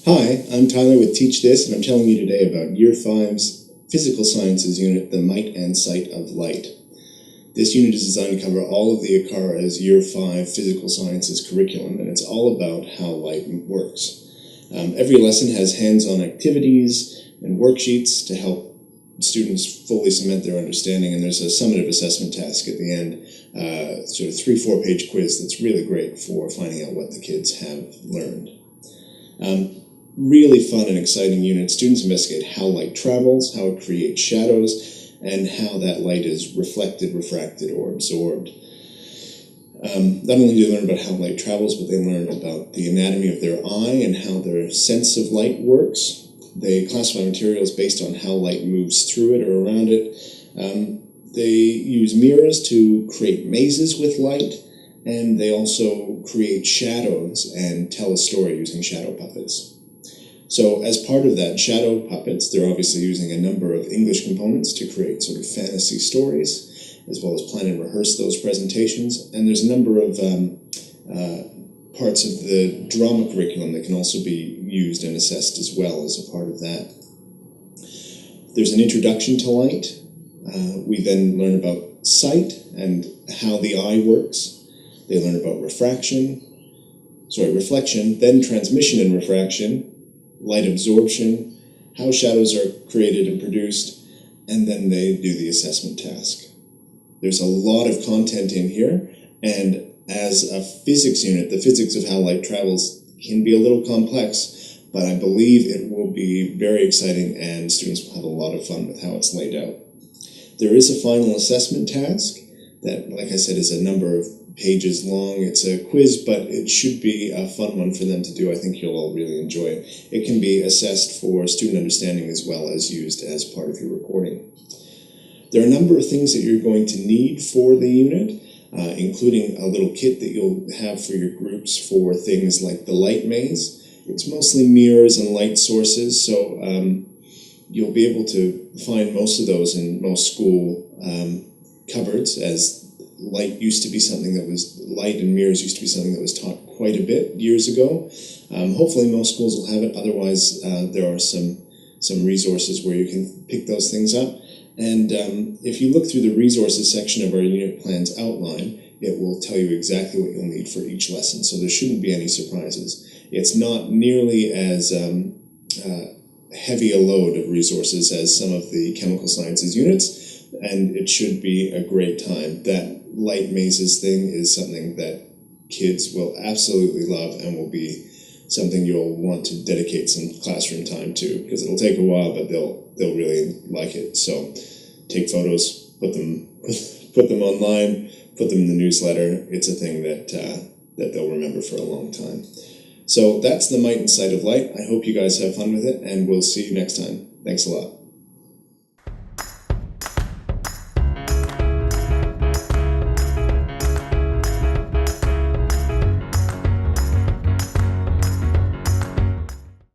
Hi, I'm Tyler with Teach This, and I'm telling you today about Year 5's Physical Sciences unit, the Might and Sight of Light. This unit is designed to cover all of the ACARA's Year 5 Physical Sciences curriculum, and it's all about how light works. Every lesson has hands-on activities and worksheets to help students fully cement their understanding, and there's a summative assessment task at the end, sort of 3-4 page quiz that's really great for finding out what the kids have learned. Really fun and exciting unit. Students investigate how light travels, how it creates shadows, and how that light is reflected, refracted, or absorbed. Not only do they learn about how light travels, but they learn about the anatomy of their eye and how their sense of light works. They classify materials based on how light moves through it or around it. They use mirrors to create mazes with light, and they also create shadows and tell a story using shadow puppets. So as part of that shadow puppets, they're obviously using a number of English components to create sort of fantasy stories, as well as plan and rehearse those presentations. And there's a number of parts of the drama curriculum that can also be used and assessed as well as a part of that. There's an introduction to light. We then learn about sight and how the eye works. They learn about reflection, then transmission and refraction, light absorption, how shadows are created and produced, and then they do the assessment task. There's a lot of content in here, and as a physics unit, the physics of how light travels can be a little complex, but I believe it will be very exciting and students will have a lot of fun with how it's laid out. There is a final assessment task that, like I said, is a number of pages long. It's a quiz, but it should be a fun one for them to do. I think you'll all really enjoy it. It can be assessed for student understanding as well as used as part of your reporting. There are a number of things that you're going to need for the unit, including a little kit that you'll have for your groups for things like the light maze. It's mostly mirrors and light sources, so you'll be able to find most of those in most school cupboards, as light and mirrors used to be something that was taught quite a bit years ago. Hopefully most schools will have it. Otherwise, there are some resources where you can pick those things up. And if you look through the resources section of our unit plans outline, it will tell you exactly what you'll need for each lesson. So there shouldn't be any surprises. It's not nearly as heavy a load of resources as some of the chemical sciences units, and it should be a great time. That light mazes thing is something that kids will absolutely love and will be something you'll want to dedicate some classroom time to, because it'll take a while, but they'll really like it. So take photos, put them online, put them in the newsletter. It's a thing that they'll remember for a long time. So that's the Might and Sight of Light. I hope you guys have fun with it, and we'll see you next time. Thanks a lot.